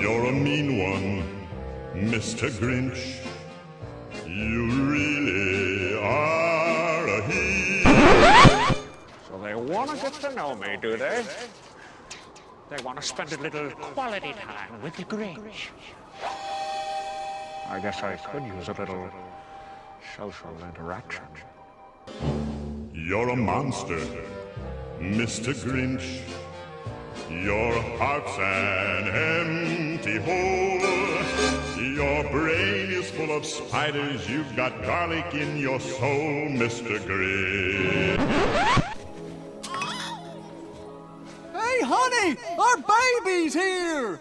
You're a mean one, Mr. Grinch. You really are a hero. So they want to get to know me, do they? They want to spend a little quality time with the Grinch. I guess I could use a little social interaction. You're a monster, Mr. Grinch. Your heart's an empty hole. Your brain is full of spiders. You've got garlic in your soul, Mr. Grinch. Hey, honey! Our baby's here!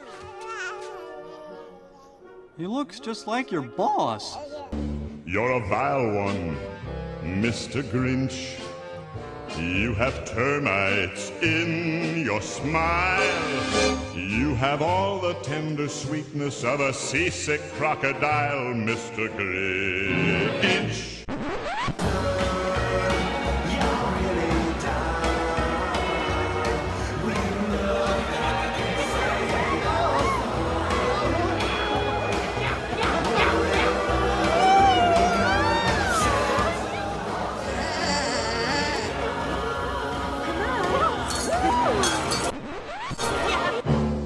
He looks just like your boss. You're a vile one, Mr. Grinch. You have termites in your smile. You have all the tender sweetness of a seasick crocodile, Mr. Grinch.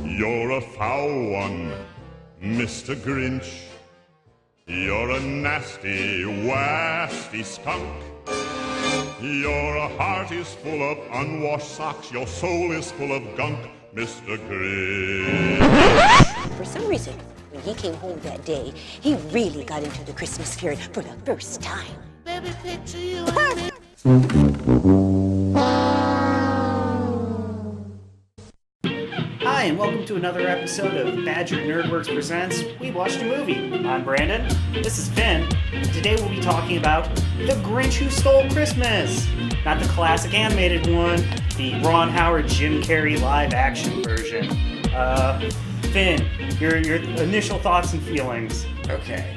You're a foul one, Mr. Grinch. You're a nasty, wasty skunk. Your heart is full of unwashed socks. Your soul is full of gunk, Mr. Grinch. For some reason, when he came home that day, he really got into the Christmas spirit for the first time. Baby, picture you Hi, and welcome to another episode of Badger Nerdworks Presents We Watched a Movie. I'm Brandon, this is Finn, and today we'll be talking about The Grinch Who Stole Christmas! Not the classic animated one, the Ron Howard, Jim Carrey live-action version. Finn, your initial thoughts and feelings. Okay.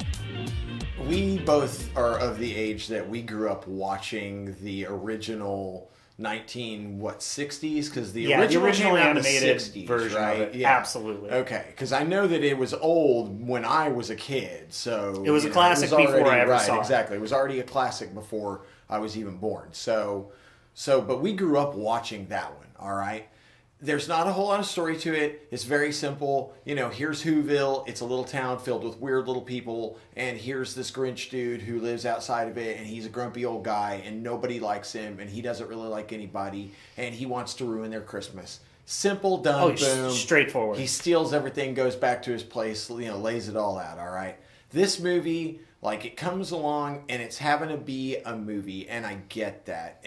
We both are of the age that we grew up watching the original 60s, because the originally came out animated in the 60s, version right? of it. Yeah. Absolutely. Okay, because I know that it was old when I was a kid, so It was a classic before I ever saw it. Exactly. It was already a classic before I was even born. But we grew up watching that one. All right. There's not a whole lot of story to it. It's very simple. You know, here's Whoville. It's a little town filled with weird little people. And here's this Grinch dude who lives outside of it. And he's a grumpy old guy. And nobody likes him. And he doesn't really like anybody. And he wants to ruin their Christmas. Simple, done, boom. Straightforward. He steals everything, goes back to his place, lays it all out, all right? This movie, it comes along and it's having to be a movie. And I get that.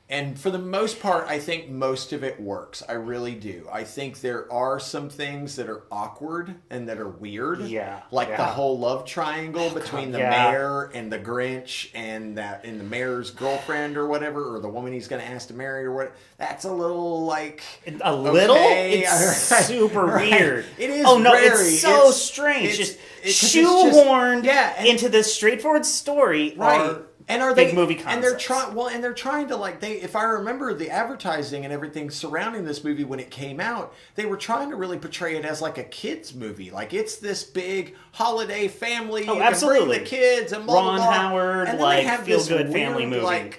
And for the most part, I think most of it works. I really do. I think there are some things that are awkward and that are weird. Yeah. The whole love triangle between the mayor and the Grinch and the mayor's girlfriend or whatever, or the woman he's going to ask to marry or what. That's a little A little? Okay. It's super weird. It is. Oh no, very, it's so strange. Just shoehorned into this straightforward story. Right. And are they big movie concepts. And they're trying to if I remember the advertising and everything surrounding this movie when it came out, they were trying to really portray it as a kids movie. It's this big holiday family. Oh, you absolutely. Can bring the kids and blah, Ron blah, blah. Howard, and then they have feel this good family weird, movie.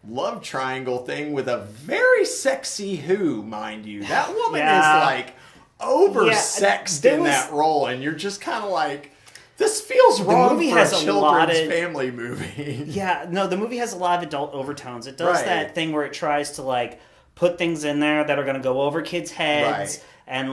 Love triangle thing with a very sexy Who, mind you. That woman is oversexed in that role, and you're just kind of this feels wrong for a children's family movie. Yeah, no, the movie has a lot of adult overtones. It does that thing where it tries to put things in there that are going to go over kids' heads and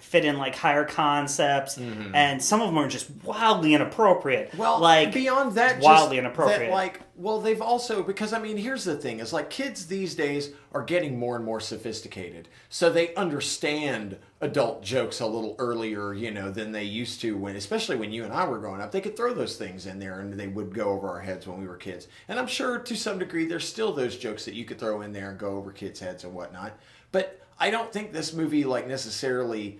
fit in higher concepts, and some of them are just wildly inappropriate. Well, beyond that, wildly inappropriate. They've also, because here's the thing: is kids these days are getting more and more sophisticated, so they understand adult jokes a little earlier, than they used to. Especially when you and I were growing up, they could throw those things in there, and they would go over our heads when we were kids. And I'm sure to some degree, there's still those jokes that you could throw in there and go over kids' heads and whatnot. But I don't think this movie necessarily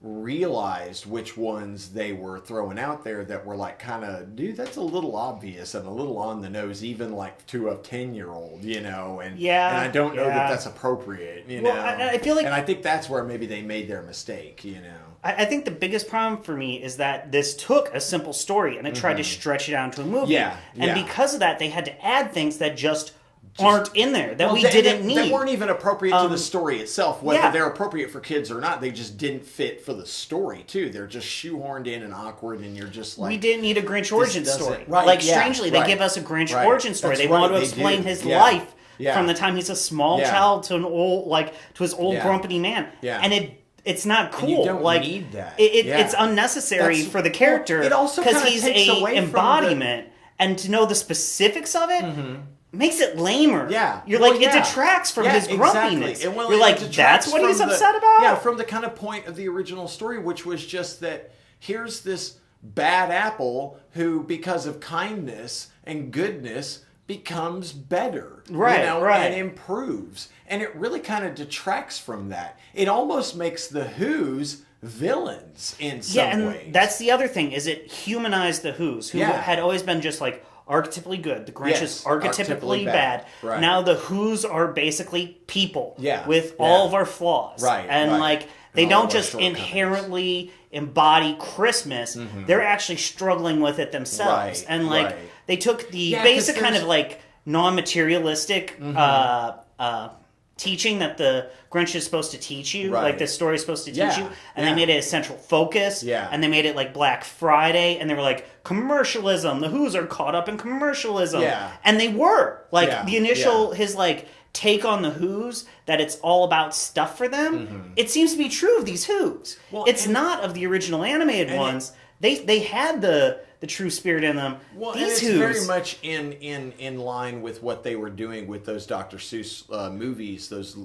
realized which ones they were throwing out there that were like kind of, dude, that's a little obvious and a little on the nose, even like to a 10-year-old, you know, and I don't know that that's appropriate, you know. I feel like, and I think that's where maybe they made their mistake, you know. I think the biggest problem for me is that this took a simple story and it tried to stretch it out into a movie. And because of that, they had to add things that just aren't in there, that we didn't need. They weren't even appropriate to the story itself. Whether they're appropriate for kids or not, they just didn't fit for the story, too. They're just shoehorned in and awkward, and you're just like... We didn't need a Grinch origin story. Right, like, strangely, they give us a Grinch origin story. They want to explain his life from the time he's a small child to an old, like, to his old grumpy man. And it's not cool. And you don't like, need that. It's unnecessary for the character because he's a embodiment. And to know the specifics of it... makes it lamer. You're like, it detracts from his grumpiness. Exactly. You're like, that's what he's upset about? Yeah, from the kind of point of the original story, which was just that here's this bad apple who, because of kindness and goodness, becomes better. And improves. And it really kind of detracts from that. It almost makes the Who's villains in some ways. That's the other thing, is it humanized the Who's, who had always been just like, archetypally good. The Grinch is archetypally bad. Now the Who's are basically people with all of our flaws. And like they don't just inherently embody Christmas. They're actually struggling with it themselves. And like they took the basic kind of like non-materialistic teaching that the Grinch is supposed to teach you, like the story is supposed to teach you, and they made it a central focus, and they made it like Black Friday, and they were like, commercialism, the Who's are caught up in commercialism, and they were, like, the initial, his like, take on the Who's, that it's all about stuff for them, it seems to be true of these Who's. Well, it's not of the original animated ones. They had the true spirit in them. Well, These and it's Who's, very much in line with what they were doing with those Dr. Seuss movies, those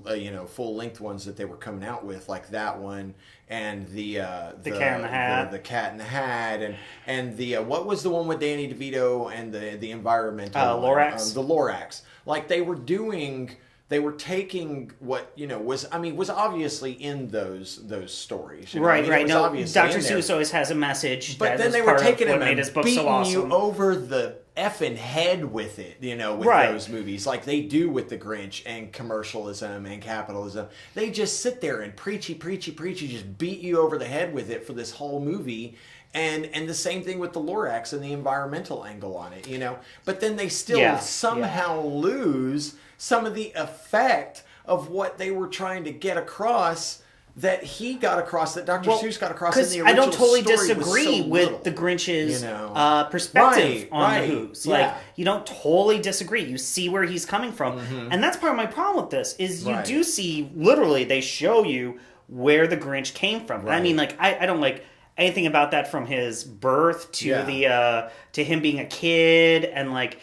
full length ones that they were coming out with, like that one and the Cat in the Hat, the Cat in the Hat, and the what was the one with Danny DeVito and the environmental Lorax, the Lorax. Like they were doing. They were taking what was obviously in those stories, right? No, Dr. Seuss always has a message, but then they were taking him and beating you over the effing head with it, with those movies, like they do with the Grinch and commercialism and capitalism. They just sit there and preachy, just beat you over the head with it for this whole movie. And the same thing with the Lorax and the environmental angle on it, But then they still somehow lose some of the effect of what they were trying to get across that he got across, that Dr. Seuss got across in the original story. I don't totally disagree with the Grinch's perspective on the Who's. Like, you don't totally disagree. You see where he's coming from. And that's part of my problem with this, is you do see, literally, they show you where the Grinch came from. I mean, like, I don't like anything about that from his birth to to him being a kid, and like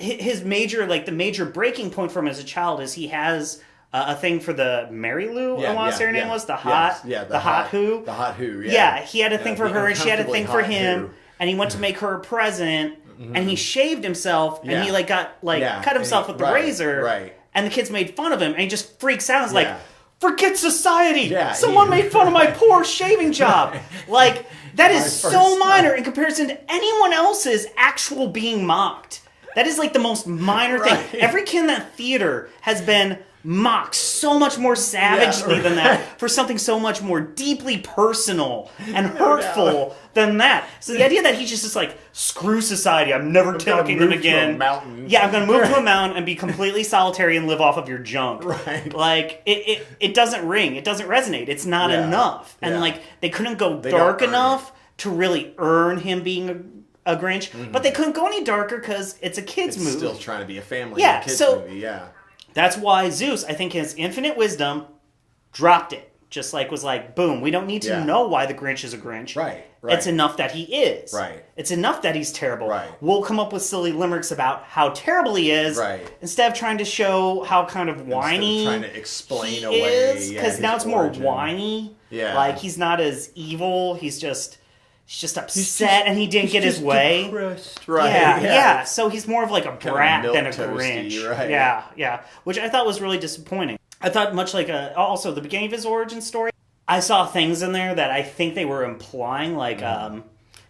his major, like the major breaking point for him as a child is he has a thing for the Mary Lou, I want to say her name was, the hot Who. The hot Who, he had a thing for her, and she had a thing for him, and he went to make her a present, and he shaved himself, and he like got cut himself with the razor, and the kids made fun of him, and he just freaks out, and is like, forget society! Someone made fun of my poor shaving job! Like, that is so minor in comparison to anyone else's actual being mocked. That is like the most minor thing. Every kid in that theater has been mocked so much more savagely than that for something so much more deeply personal and hurtful than that. So the idea that he's just like, screw society, I'm never talking to him again. Yeah, I'm going to move to a mountain and be completely solitary and live off of your junk. Like, it doesn't ring. It doesn't resonate. It's not enough. And like, they couldn't go dark enough to really earn him being a Grinch, but they couldn't go any darker because it's a kid's movie. Still trying to be a family kids movie, That's why Zeus, I think his infinite wisdom, dropped it. Just like was like, boom, we don't need to know why the Grinch is a Grinch. Right. It's enough that he is. It's enough that he's terrible. We'll come up with silly limericks about how terrible he is, instead of trying to show how kind of whiny trying to explain he away is. Because now it's origin. more whiny. Like, he's not as evil. He's just upset and he didn't get his way. Depressed. So he's more of like a brat than a toasty, Grinch. Which I thought was really disappointing. I thought much like also the beginning of his origin story, I saw things in there that I think they were implying, like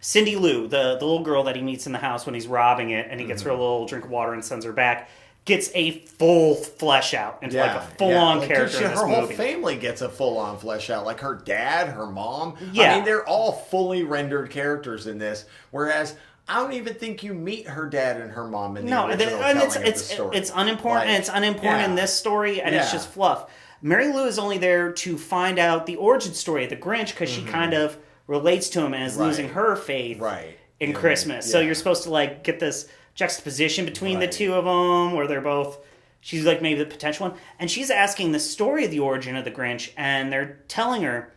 Cindy Lou, the little girl that he meets in the house when he's robbing it, and he gets her a little drink of water and sends her back, gets a full flesh out into like a full-on character in this her movie. whole family gets a full-on flesh out. Like her dad, her mom. Yeah. I mean, they're all fully rendered characters in this, whereas I don't even think you meet her dad and her mom in the original telling of the story. It's unimportant. Like, it's unimportant in this story, and it's just fluff. Mary Lou is only there to find out the origin story of the Grinch because she kind of relates to him and is losing her faith in Christmas. So you're supposed to like get this juxtaposition between the two of them, where they're both. She's like maybe the potential one, and she's asking the story of the origin of the Grinch, and they're telling her,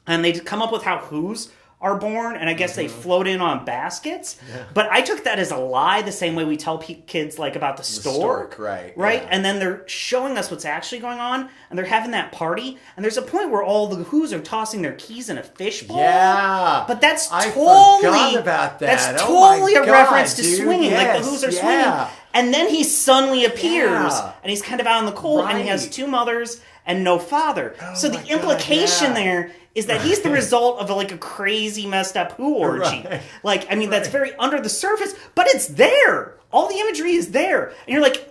and they come up with how Who's are born, and I guess they float in on baskets. Yeah. But I took that as a lie, the same way we tell kids like about the stork, right? Yeah. And then they're showing us what's actually going on, and they're having that party, and there's a point where all the Who's are tossing their keys in a fishbowl. Yeah, but that's I totally forgot about that. That's totally a reference to dude. swinging, like the Who's are swinging. And then he suddenly appears, and he's kind of out in the cold, and he has two mothers and no father. So the implication there is that he's the result of like a crazy messed up Who orgy. Like, I mean, that's very under the surface, but it's there. All the imagery is there. And you're like,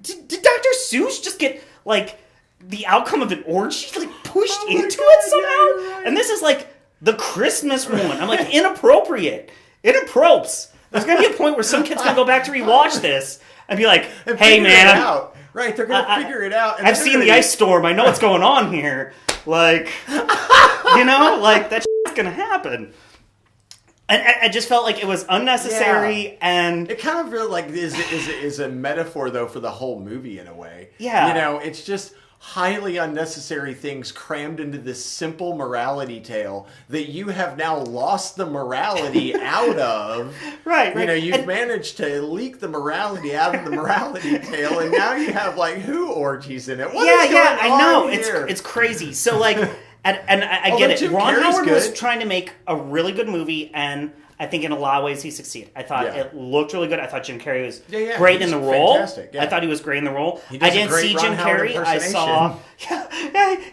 did Dr. Seuss just get like the outcome of an orgy like pushed into it somehow? And this is like the Christmas one. I'm like, inappropriate. Inappropes. There's going to be a point where some kid's going to go back to rewatch this and be like, hey man. Right, they're going to figure it out. And I've seen the ice storm. I know what's going on here. Like, you know, like that shit's going to happen. And I just felt like it was unnecessary, and it kind of really like is a metaphor though for the whole movie in a way. Yeah, you know, it's just highly unnecessary things crammed into this simple morality tale that you have now lost the morality out of. Right. You know, you've managed to leak the morality out of the morality tale, and now you have like Who orgies in it. What is going on I know. here? It's crazy. So like, and I get it. Jim Ron Carrey's Howard good. was trying to make a really good movie, and I think in a lot of ways he succeeded. I thought it looked really good. I thought Jim Carrey was great in the role. Fantastic, I thought he was great in the role. I didn't see Jim Carrey. I saw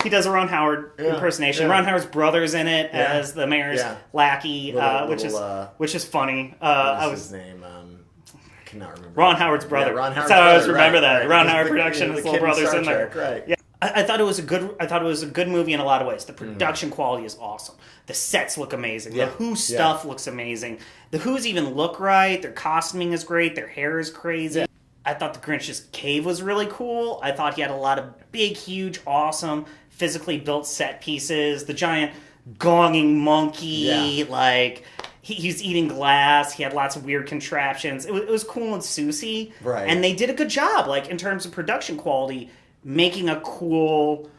he does a Ron Howard impersonation. Ron Howard's brother's in it as the mayor's lackey, which is funny. What is his name? I cannot remember. Ron Howard's brother. Ron Howard's That's how I always brother, remember that. Right. Ron Howard production. His little brother's in there. Right. Yeah. I thought it was a good movie in a lot of ways. The production quality is awesome. The sets look amazing. The Who stuff looks amazing. The Who's even look right. Their costuming is great. Their hair is crazy. Yeah. I thought the Grinch's cave was really cool. I thought he had a lot of big, huge, awesome, physically built set pieces. The giant gonging monkey, like he's eating glass. He had lots of weird contraptions. It was cool and Susie. Right. And they did a good job, like in terms of production quality, making a cool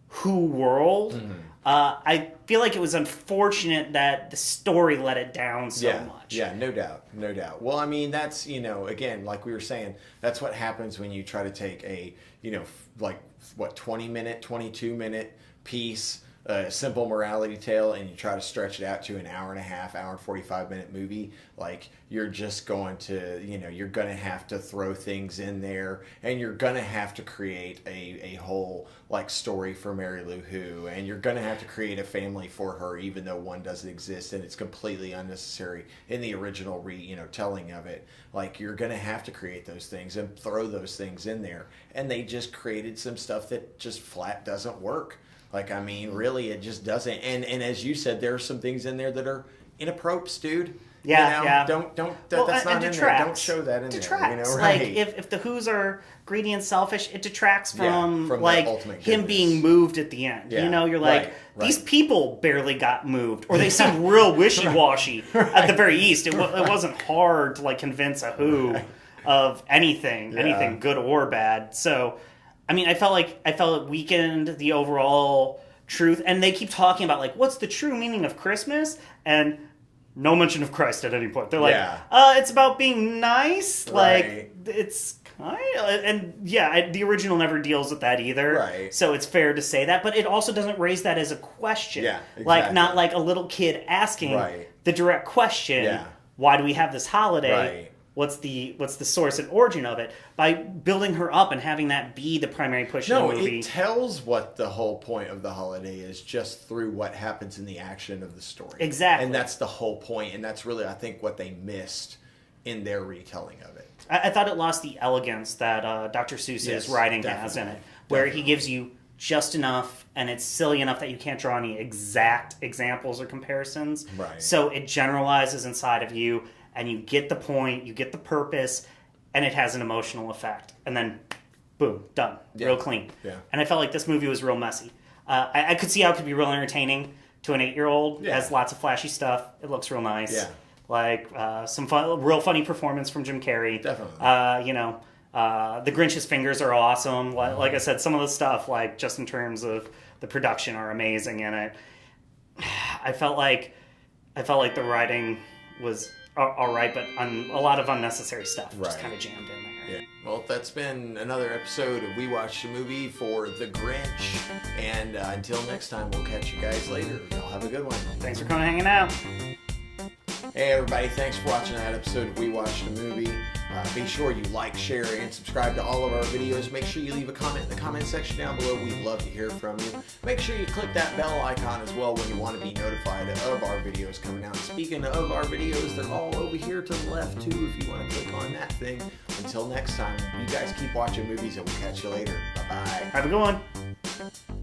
Who world. I feel like it was unfortunate that the story let it down so much. Yeah, no doubt. Well, I mean, that's, you know, again, like we were saying, that's what happens when you try to take a, you know, like, 20-minute, 22-minute piece, simple morality tale, and you try to stretch it out to an hour and a half, hour and 45-minute movie. Like, you're just going to, you know, you're going to have to throw things in there, and you're going to have to create a whole, like, story for Mary Lou Who, and you're going to have to create a family for her, even though one doesn't exist, and it's completely unnecessary in the original telling of it. Like, you're going to have to create those things and throw those things in there, and they just created some stuff that just flat doesn't work. Like, I mean, really, it just doesn't. And as you said, there are some things in there that are inappropriate, dude. Yeah. That's not in there. Don't show that in there. You know, right? Like, if the Who's are greedy and selfish, it detracts from like him goodness. Being moved at the end. Yeah. You know, you're like, these people barely got moved, or they seem real wishy-washy. At the very least, it wasn't hard to like convince a Who of anything good or bad. So, I mean, I felt it weakened the overall truth. And they keep talking about, like, what's the true meaning of Christmas? And no mention of Christ at any point. They're like, it's about being nice. Like, it's kind of... And, the original never deals with that either. Right. So it's fair to say that. But it also doesn't raise that as a question. Yeah, exactly. Like, not like a little kid asking the direct question, why do we have this holiday? Right. what's the source and origin of it by building her up and having that be the primary push of the movie. It tells what the whole point of the holiday is just through what happens in the action of the story. Exactly. And that's the whole point, and that's really, I think, what they missed in their retelling of it. I thought it lost the elegance that Dr. Seuss's writing has in it, where he gives you just enough, and it's silly enough that you can't draw any exact examples or comparisons. Right. So it generalizes inside of you, and you get the point, you get the purpose, and it has an emotional effect. And then, boom, done. Real clean. Yeah. And I felt like this movie was real messy. I could see how it could be real entertaining to an 8-year-old. It has lots of flashy stuff. It looks real nice. Yeah. Like some real funny performance from Jim Carrey. Definitely. The Grinch's fingers are awesome. Like I said, some of the stuff, like just in terms of the production, are amazing in it. I felt like the writing was all right, but a lot of unnecessary stuff just kind of jammed in there. Yeah. Well, that's been another episode of We Watched a Movie for The Grinch. And until next time, we'll catch you guys later. Y'all have a good one. Thanks for coming and hanging out. Hey everybody, thanks for watching that episode of We Watched a Movie. Be sure you like, share, and subscribe to all of our videos. Make sure you leave a comment in the comment section down below. We'd love to hear from you. Make sure you click that bell icon as well when you want to be notified of our videos coming out. Speaking of our videos, they're all over here to the left too if you want to click on that thing. Until next time, you guys keep watching movies and we'll catch you later. Bye-bye. Have a good one.